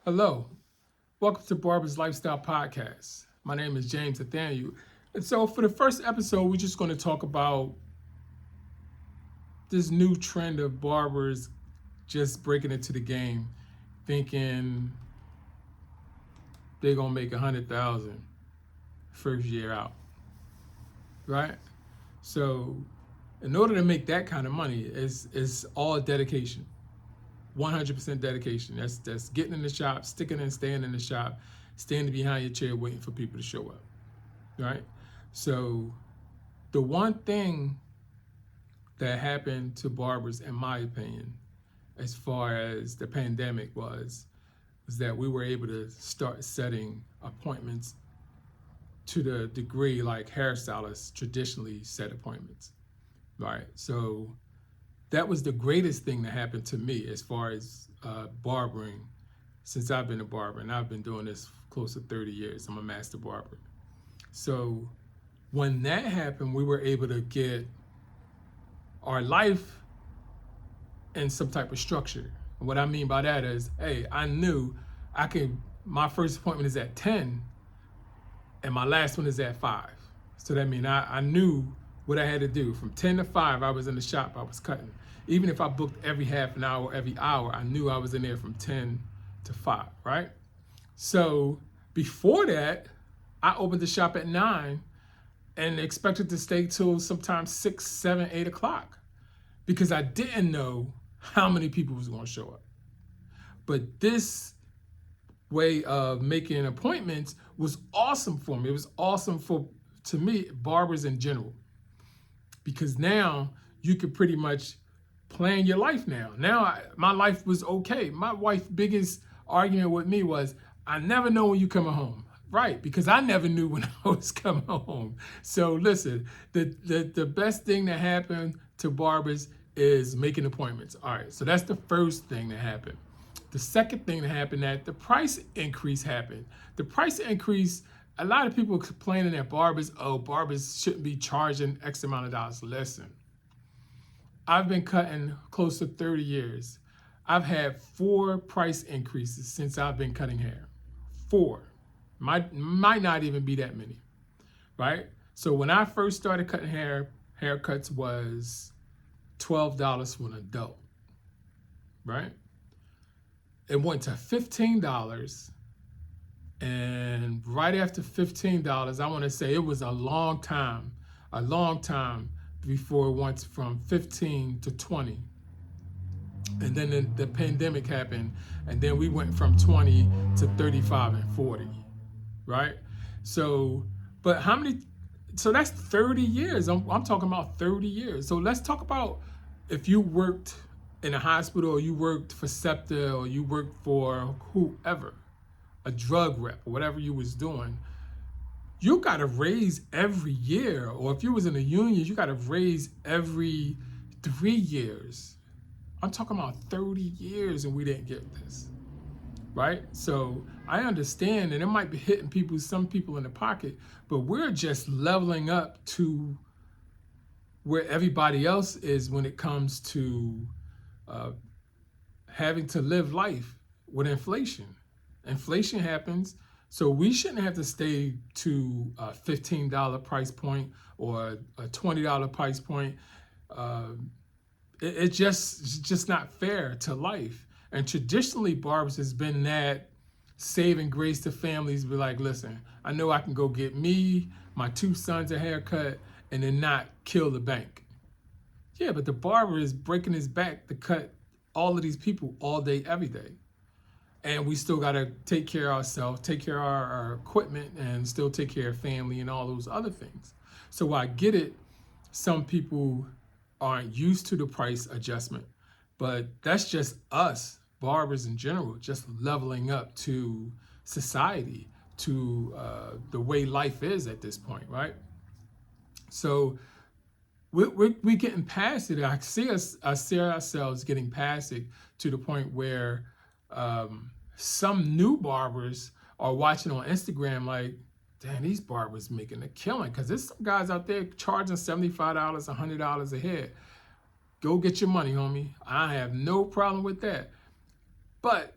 Hello, welcome to Barber's Lifestyle Podcast. My name is James Nathaniel. And so, for the first episode, we're just going to talk about this new trend of barbers just breaking into the game, thinking they're going to make 100,000 first year out, right? So, in order to make that kind of money, it's all dedication. 100% dedication. That's getting in the shop, sticking and staying in the shop, standing behind your chair waiting for people to show up, right? So the one thing that happened to barbers, in my opinion, as far as the pandemic was that we were able to start setting appointments to the degree like hairstylists traditionally set appointments, right? So that was the greatest thing that happened to me as far as barbering since I've been a barber, and I've been doing this close to 30 years. I'm a master barber. So when that happened, we were able to get our life in some type of structure. And what I mean by that is, hey, I knew I could, my first appointment is at 10 and my last one is at 5. So that means I knew what I had to do. From 10 to 5, I was in the shop, I was cutting. Even if I booked every half an hour, every hour, I knew I was in there from 10 to 5, right? So before that, I opened the shop at 9 and expected to stay till sometimes 6, 7, 8 o'clock because I didn't know how many people was going to show up. But this way of making appointments was awesome for me. It was awesome for, to me, barbers in general, because now you could pretty much plan your life now. My life was okay. My wife's biggest argument with me was, I never know when you coming home. Right, because I never knew when I was coming home. So listen, the best thing that happened to barbers is making appointments. All right, so that's the first thing that happened. The second thing that happened, that the price increase happened. The price increase, a lot of people complaining that barbers shouldn't be charging X amount of dollars. Listen, I've been cutting close to 30 years. I've had 4 price increases since I've been cutting hair. 4. Might not even be that many, right? So when I first started cutting hair, haircuts was $12 for an adult, right? It went to $15, and right after $15, I want to say it was a long time before it went from 15 to 20. And then the pandemic happened, and then we went from 20 to 35 and 40, right? So, but how many? So that's 30 years. I'm talking about 30 years. So let's talk about if you worked in a hospital, or you worked for SEPTA, or you worked for whoever, a drug rep, or whatever you was doing. You got to raise every year, or if you was in a union, you got to raise every 3 years. I'm talking about 30 years, and we didn't get this, right? So I understand, and it might be hitting some people in the pocket, but we're just leveling up to where everybody else is when it comes to uh, having to live life with inflation. Inflation happens, so we shouldn't have to stay to a $15 price point or a $20 price point. Uh, it's just not fair to life. And traditionally, barbers has been that saving grace to families. Be like, listen, I know I can go get me, my 2 sons a haircut, and then not kill the bank. Yeah, but the barber is breaking his back to cut all of these people all day, every day. And we still got to take care of ourselves, take care of our equipment, and still take care of family and all those other things. So I get it. Some people aren't used to the price adjustment, but that's just us, barbers in general, just leveling up to society, to the way life is at this point, right? So we're getting past it. I see ourselves getting past it to the point where some new barbers are watching on Instagram like, damn, these barbers making a killing, because there's some guys out there charging $75, $100 a head. Go get your money, homie. I have no problem with that. But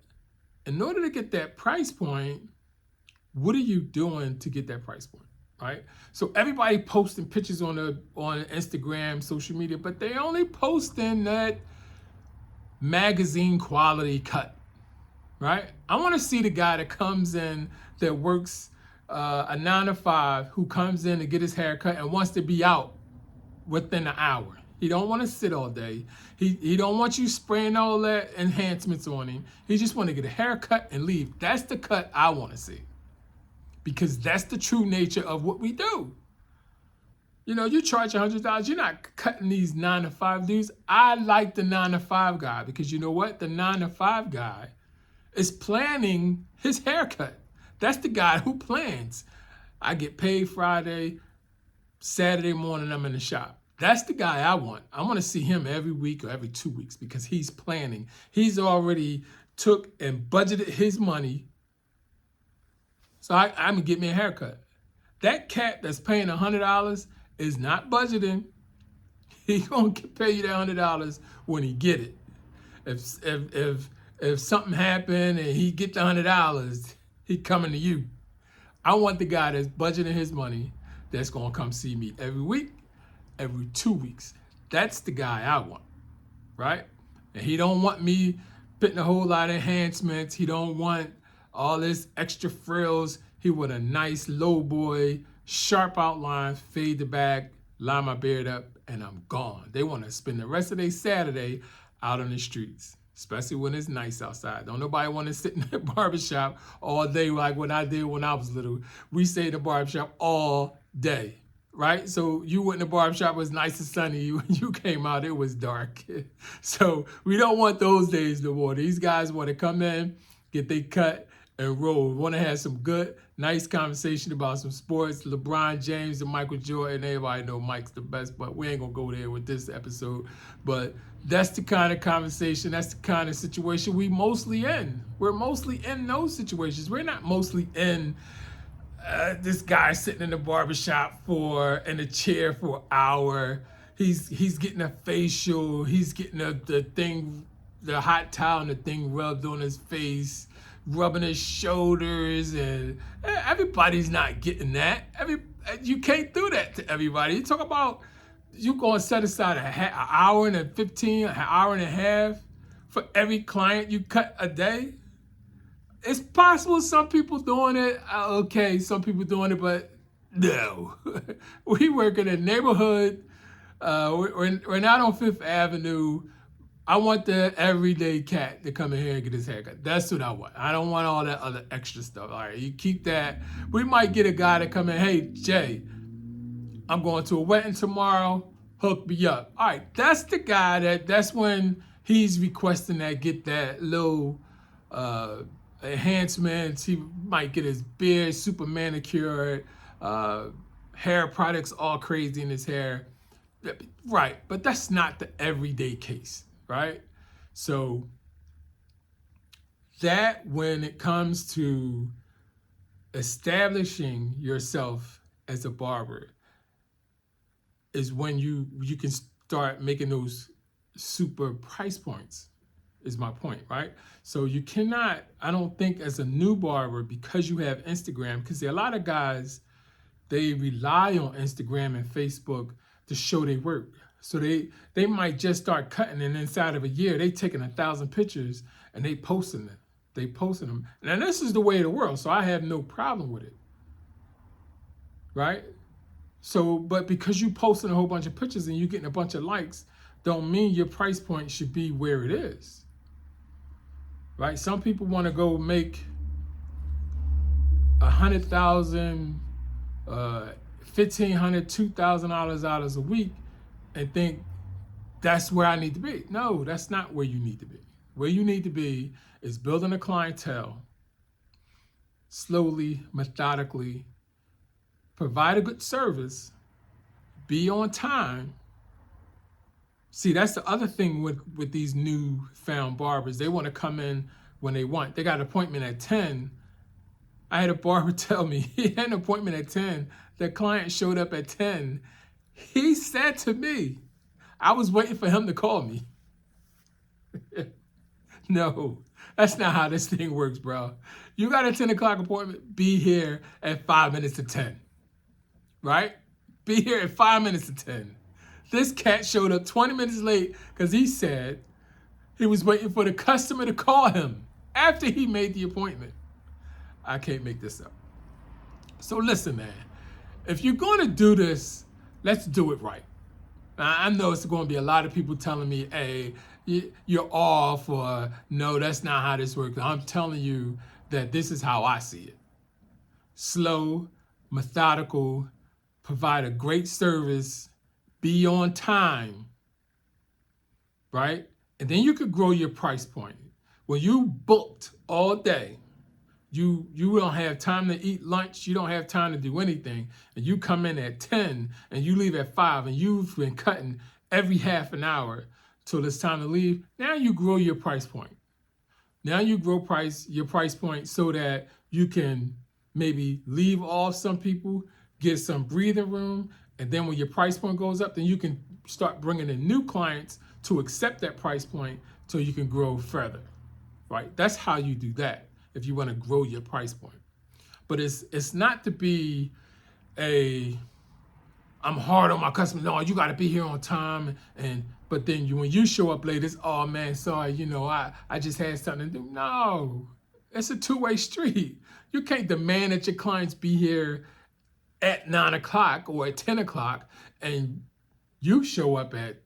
In order to get that price point, what are you doing to get that price point, right? So everybody posting pictures on Instagram, social media, but they only posting that magazine quality cut, right? I want to see the guy that comes in that works a 9 to 5, who comes in to get his hair cut and wants to be out within an hour. He don't want to sit all day. He don't want you spraying all that enhancements on him. He just want to get a haircut and leave. That's the cut I want to see, because that's the true nature of what we do. You know, you charge $100. You're not cutting these 9 to 5 dudes. I like the 9 to 5 guy, because you know what? The 9 to 5 guy is planning his haircut. That's the guy who plans. I get paid Friday, Saturday morning I'm in the shop. That's the guy I want. I want to see him every week or every 2 weeks, because he's planning. He's already took and budgeted his money. So I'm going to get me a haircut. That cat that's paying $100 is not budgeting. He going to pay you that $100 when he get it. If something happened and he get the $100, he coming to you. I want the guy that's budgeting his money, that's going to come see me every week, every 2 weeks. That's the guy I want, right? And he don't want me putting a whole lot of enhancements. He don't want all this extra frills. He want a nice low boy, sharp outline, fade the back, line my beard up, and I'm gone. They want to spend the rest of their Saturday out on the streets, especially when it's nice outside. Don't nobody want to sit in the barbershop all day like what I did when I was little. We stayed in the barbershop all day, right? So you went in the barbershop, it was nice and sunny. When you came out, it was dark. So we don't want those days no more. These guys want to come in, get their cut, and roll. We want to have some good, nice conversation about some sports. LeBron James and Michael Jordan. Everybody know Mike's the best, but we ain't going to go there with this episode. But that's the kind of conversation, that's the kind of situation we mostly in. We're mostly in those situations. We're not mostly in this guy sitting in the barbershop in a chair for an hour. He's getting a facial. He's getting the hot towel and the thing rubbed on his face, rubbing his shoulders, and everybody's not getting that. You can't do that to everybody. You talk about you going to set aside an hour and 15, an hour and a half for every client you cut a day. It's possible some people doing it. Okay, some people doing it, but no. We work in a neighborhood. We're not on Fifth Avenue. I want the everyday cat to come in here and get his haircut. That's what I want. I don't want all that other extra stuff. All right, you keep that. We might get a guy to come in. Hey, Jay, I'm going to a wedding tomorrow. Hook me up. All right, that's the guy that's when he's requesting that, get that little enhancements. He might get his beard super manicured, hair products all crazy in his hair. Right, but that's not the everyday case, right? So that when it comes to establishing yourself as a barber is when you can start making those super price points, is my point, right? So you cannot, I don't think as a new barber, because you have Instagram, because there are a lot of guys, they rely on Instagram and Facebook to show their work. So they might just start cutting, and inside of a year, they taking 1,000 pictures and they posting them. They posting them. And this is the way of the world, so I have no problem with it, right? So, but because you posting a whole bunch of pictures and you getting a bunch of likes, don't mean your price point should be where it is, right? Some people want to go make $100,000, $1,500, $2,000 a week and think that's where I need to be. No, that's not where you need to be. Where you need to be is building a clientele, slowly, methodically, provide a good service, be on time. See, that's the other thing with these newfound barbers. They want to come in when they want. They got an appointment at 10. I had a barber tell me he had an appointment at 10. The client showed up at 10. He said to me, I was waiting for him to call me. No, That's not how this thing works, bro. You got a 10 o'clock appointment, be here at 5 minutes to 10, right? Be here at 5 minutes to 10. This cat showed up 20 minutes late because he said he was waiting for the customer to call him after he made the appointment. I can't make this up. So listen, man, if you're going to do this, let's do it right. Now, I know it's going to be a lot of people telling me, hey, you're off, or no, that's not how this works. I'm telling you that this is how I see it. Slow, methodical, provide a great service, be on time, right? And then you could grow your price point. When you booked all day, you don't have time to eat lunch, you don't have time to do anything, and you come in at 10 and you leave at 5, and you've been cutting every half an hour till it's time to leave, now you grow your price point. Now you grow your price point so that you can maybe leave off some people, get some breathing room, and then when your price point goes up, then you can start bringing in new clients to accept that price point so you can grow further, right? That's how you do that if you want to grow your price point. But it's not to be I'm hard on my customers. No, you got to be here on time. But then when you show up late, it's, oh man, sorry, I just had something to do. No, it's a two-way street. You can't demand that your clients be here at 9 o'clock or at 10 o'clock and you show up at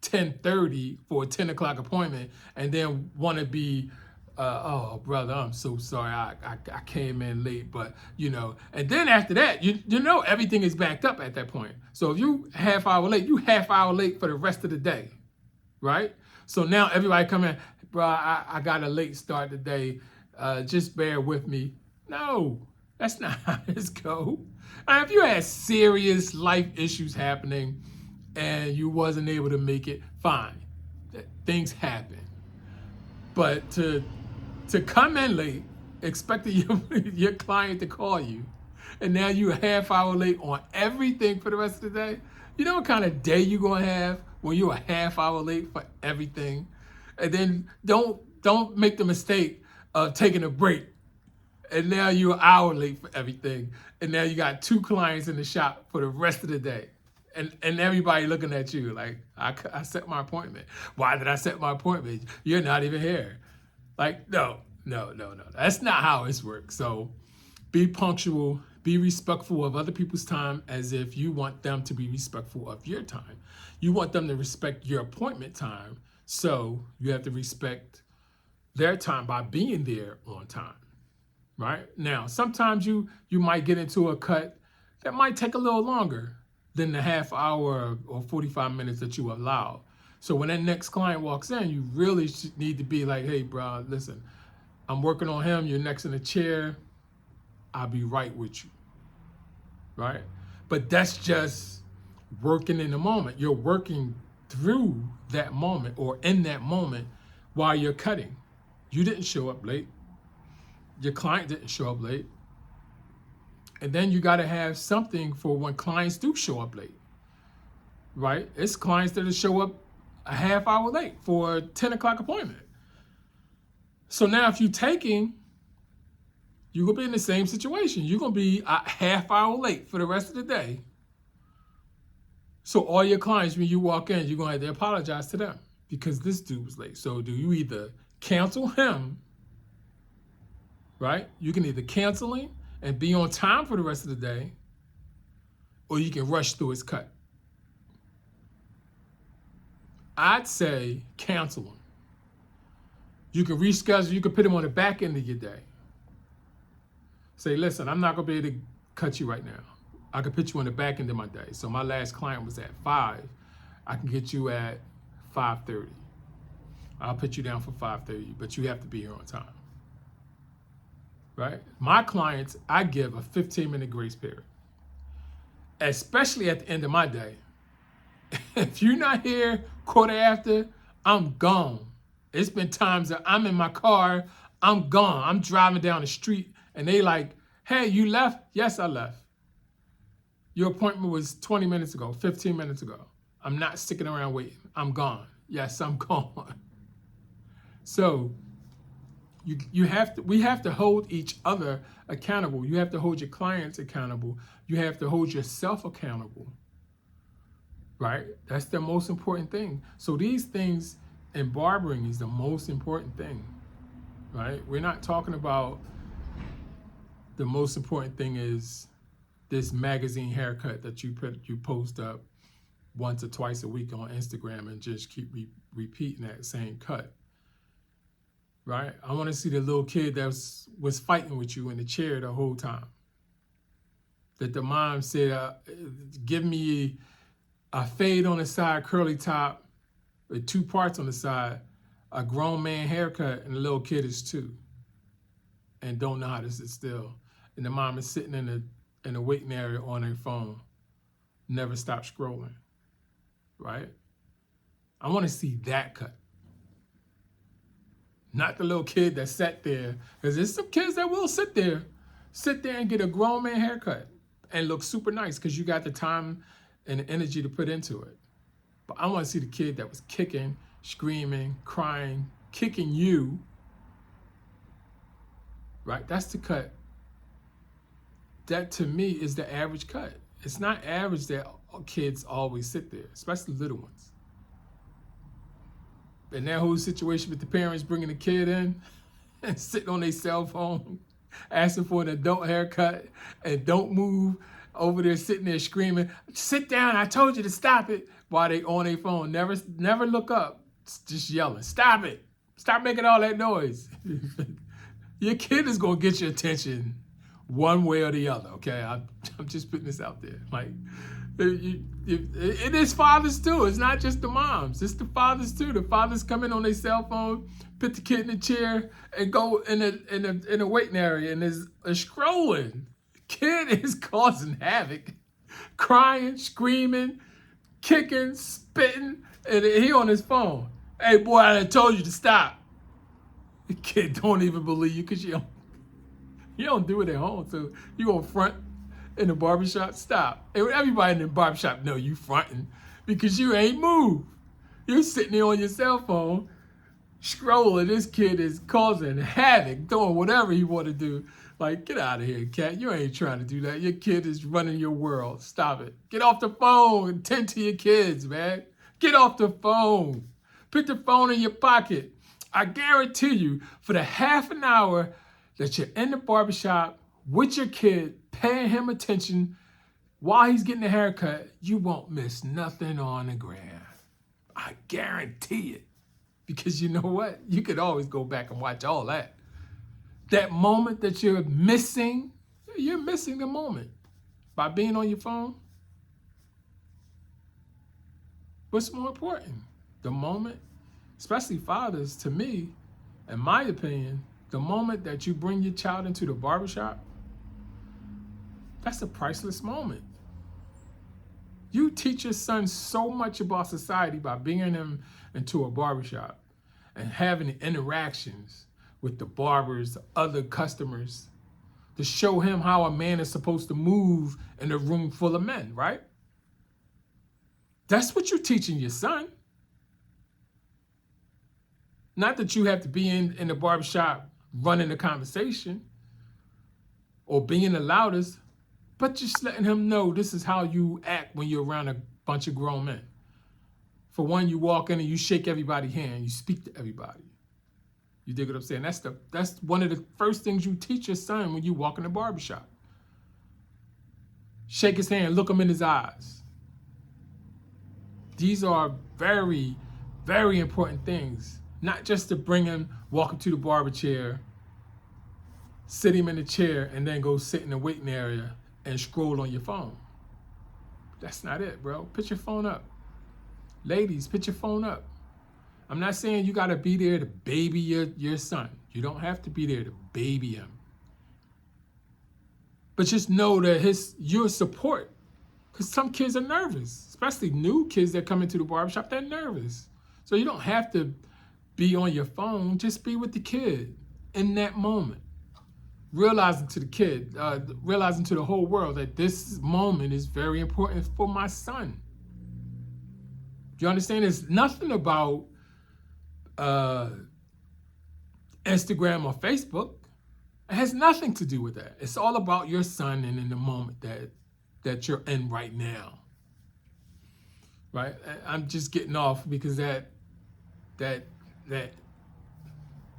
10:30 for a 10 o'clock appointment and then want to be, oh brother, I'm so sorry, I came in late, but and then after that, everything is backed up at that point. So if you half hour late, you half hour late for the rest of the day, right? So now everybody come in, bro, I got a late start today, just bear with me. No, that's not how this goes. If you had serious life issues happening and you wasn't able to make it, fine, things happen. But to come in late, expecting your client to call you, and now you're a half hour late on everything for the rest of the day, you know what kind of day you're gonna have when you're a half hour late for everything? And then don't make the mistake of taking a break, and now you're an hour late for everything, and now you got 2 clients in the shop for the rest of the day. And everybody looking at you like, I set my appointment. Why did I set my appointment? You're not even here. Like, no. That's not how it works. So be punctual, be respectful of other people's time as if you want them to be respectful of your time. You want them to respect your appointment time, so you have to respect their time by being there on time, right? Now, sometimes you might get into a cut that might take a little longer than the half hour or 45 minutes that you allow. So when that next client walks in, you really need to be like, hey, bro, listen, I'm working on him. You're next in the chair. I'll be right with you, right? But that's just working in the moment. You're working through that moment or in that moment while you're cutting. You didn't show up late. Your client didn't show up late. And then you got to have something for when clients do show up late, right? It's clients that show up a half hour late for a 10 o'clock appointment. So now if you're taking, you're going to be in the same situation. You're going to be a half hour late for the rest of the day. So all your clients, when you walk in, you're going to have to apologize to them because this dude was late. So do you either cancel him, right? You can either cancel him and be on time for the rest of the day, or you can rush through his cut. I'd say cancel him. You can reschedule, you can put him on the back end of your day. Say, listen, I'm not gonna be able to cut you right now. I can put you on the back end of my day. So my last client was at 5. I can get you at 5:30. I'll put you down for 5:30, but you have to be here on time. Right? My clients, I give a 15-minute grace period, especially at the end of my day. If you're not here quarter after, I'm gone. It's been times that I'm in my car, I'm gone. I'm driving down the street and they like, hey, you left? Yes, I left. Your appointment was 20 minutes ago, 15 minutes ago. I'm not sticking around waiting. I'm gone. Yes, I'm gone. So We have to hold each other accountable. You have to hold your clients accountable. You have to hold yourself accountable. Right? That's the most important thing. So these things in barbering is the most important thing. Right? We're not talking about the most important thing is this magazine haircut that you post up once or twice a week on Instagram and just keep repeating that same cut. Right? I want to see the little kid that was fighting with you in the chair the whole time. That the mom said, give me a fade on the side, curly top, with 2 parts on the side, a grown man haircut, and the little kid is 2 and don't know how to sit still. And the mom is sitting in the waiting area on her phone, never stop scrolling. Right? I want to see that cut. Not the little kid that sat there. Because there's some kids that will sit there and get a grown man haircut and look super nice because you got the time and the energy to put into it. But I want to see the kid that was kicking, screaming, crying, kicking you. Right? That's the cut. That to me is the average cut. It's not average that kids always sit there, especially little ones. And that whole situation with the parents bringing the kid in and sitting on their cell phone, asking for an adult haircut, and don't move, over there sitting there screaming, sit down, I told you to stop it, while they on their phone, never look up, just yelling, stop it, stop making all that noise. Your kid is gonna get your attention one way or the other, okay? I'm just putting this out there. Like, it is fathers too. It's not just the moms. It's the fathers too. The fathers come in on their cell phone, put the kid in the chair, and go in a waiting area and is scrolling. Kid is causing havoc, crying, screaming, kicking, spitting, and he on his phone. Hey boy, I told you to stop. The kid don't even believe you because you don't do it at home. So you gonna front in the barbershop? Stop. And everybody in the barbershop know you fronting because you ain't moved. You're sitting there on your cell phone, scrolling. This kid is causing havoc, doing whatever he want to do. Like, get out of here, cat. You ain't trying to do that. Your kid is running your world. Stop it. Get off the phone and tend to your kids, man. Get off the phone. Put the phone in your pocket. I guarantee you, for the half an hour that you're in the barbershop with your kid, paying him attention while he's getting a haircut, you won't miss nothing on the gram. I guarantee it. Because you know what? You could always go back and watch all that. That moment that you're missing the moment by being on your phone. What's more important? The moment, especially fathers, to me, in my opinion, the moment that you bring your child into the barbershop, that's a priceless moment. You teach your son so much about society by bringing him into a barbershop and having the interactions with the barbers, the other customers, to show him how a man is supposed to move in a room full of men, right? That's what you're teaching your son. Not that you have to be in the barbershop running the conversation or being the loudest, but just letting him know this is how you act when you're around a bunch of grown men. For one, you walk in and you shake everybody's hand, you speak to everybody. You dig what I'm saying? That's one of the first things you teach your son when you walk in the barbershop. Shake his hand, look him in his eyes. These are very, very important things. Not just to bring him, walk him to the barber chair, sit him in the chair, and then go sit in the waiting area and scroll on your phone. That's not it, bro. Put your phone up. Ladies, put your phone up. I'm not saying you gotta be there to baby your son. You don't have to be there to baby him. But just know that your support, because some kids are nervous, especially new kids that come into the barbershop, they're nervous. So you don't have to be on your phone, just be with the kid in that moment. Realizing to the kid, realizing to the whole world that this moment is very important for my son. Do you understand? There's nothing about Instagram or Facebook. It has nothing to do with that. It's all about your son and in the moment that you're in right now. Right? I'm just getting off because that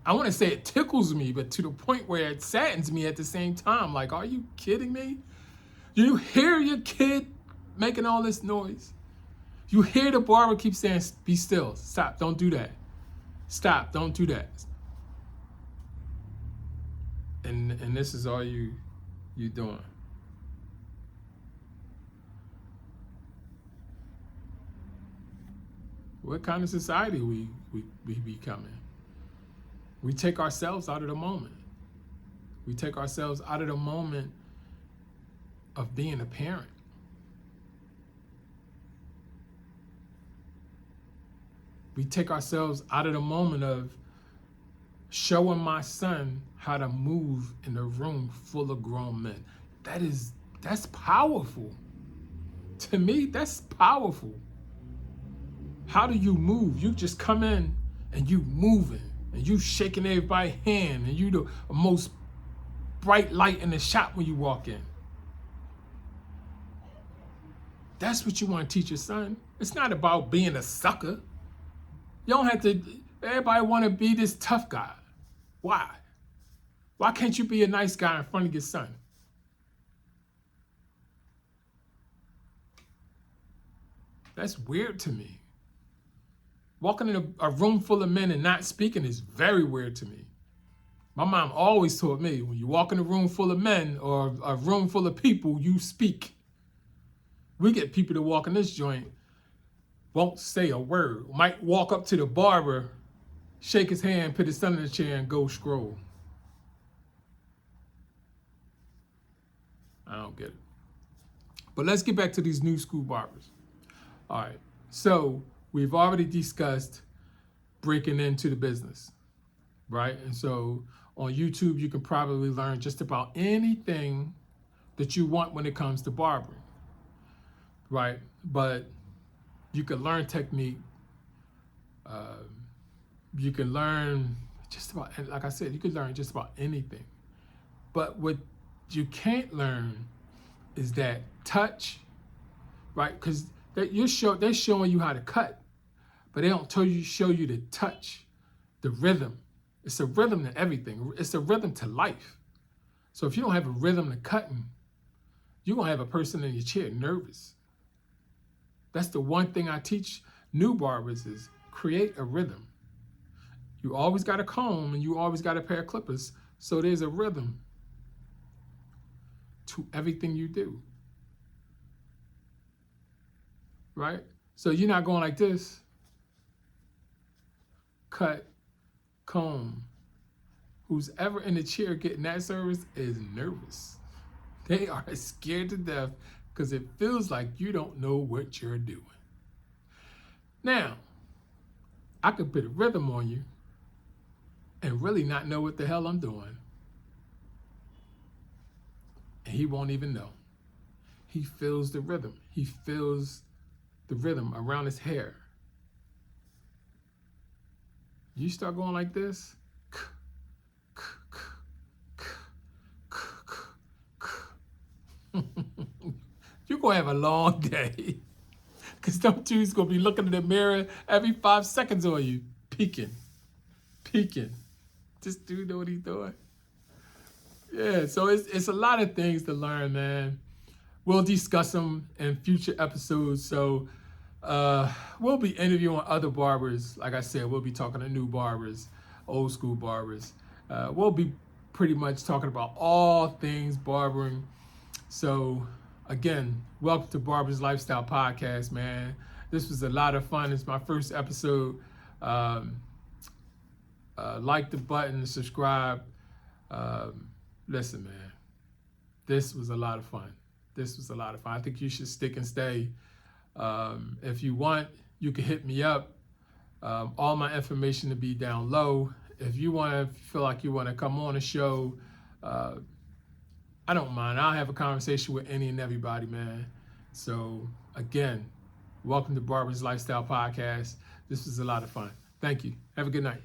I want to say it tickles me, but to the point where it saddens me at the same time. Like, are you kidding me? You hear your kid making all this noise. You hear the barber keep saying, be still, stop, don't do that. Stop, don't do that. And this is all you doing. What kind of society we becoming? We take ourselves out of the moment. We take ourselves out of the moment of being a parent. We take ourselves out of the moment of showing my son how to move in a room full of grown men. That's powerful. To me, that's powerful. How do you move? You just come in and you moving and you shaking everybody's hand and you the most bright light in the shop when you walk in. That's what you want to teach your son. It's not about being a sucker. You don't have to, everybody want to be this tough guy. Why? Why can't you be a nice guy in front of your son? That's weird to me. Walking in a room full of men and not speaking is very weird to me. My mom always taught me, when you walk in a room full of men or a room full of people, you speak. We get people to walk in this joint, won't say a word. Might walk up to the barber, shake his hand, put his son in the chair, and go scroll. I don't get it. But let's get back to these new school barbers. All right, so we've already discussed breaking into the business, right? And so on YouTube, you can probably learn just about anything that you want when it comes to barbering, right? But you can learn technique. You can learn just about, like I said, you can learn just about anything. But what you can't learn is that touch, right? Because they're showing you how to cut, but they don't show you the touch, the rhythm. It's a rhythm to everything. It's a rhythm to life. So if you don't have a rhythm to cutting, you're gonna have a person in your chair nervous. That's the one thing I teach new barbers is create a rhythm. You always got a comb and you always got a pair of clippers, so there's a rhythm to everything you do. Right? So you're not going like this. Cut, comb. Who's ever in the chair getting that service is nervous. They are scared to death because it feels like you don't know what you're doing. Now, I could put a rhythm on you and really not know what the hell I'm doing. And he won't even know. He feels the rhythm. He feels the rhythm around his hair. You start going like this, you're gonna have a long day. Because them dudes gonna be looking in the mirror every 5 seconds on you, peeking. This dude know what he's doing. Yeah, so it's a lot of things to learn, man. We'll discuss them in future episodes. So we'll be interviewing other barbers. Like I said, we'll be talking to new barbers, old school barbers. We'll be pretty much talking about all things barbering. So again, welcome to Barber's Lifestyle Podcast, man. This was a lot of fun. It's my first episode. Like the button, subscribe. Listen, man, this was a lot of fun. I think you should stick and stay. If you want, you can hit me up. All my information to be down low. If you feel like you want to come on the show, I don't mind. I'll have a conversation with any and everybody, man. So again, welcome to Barber's Lifestyle Podcast. This was a lot of fun. Thank you. Have a good night.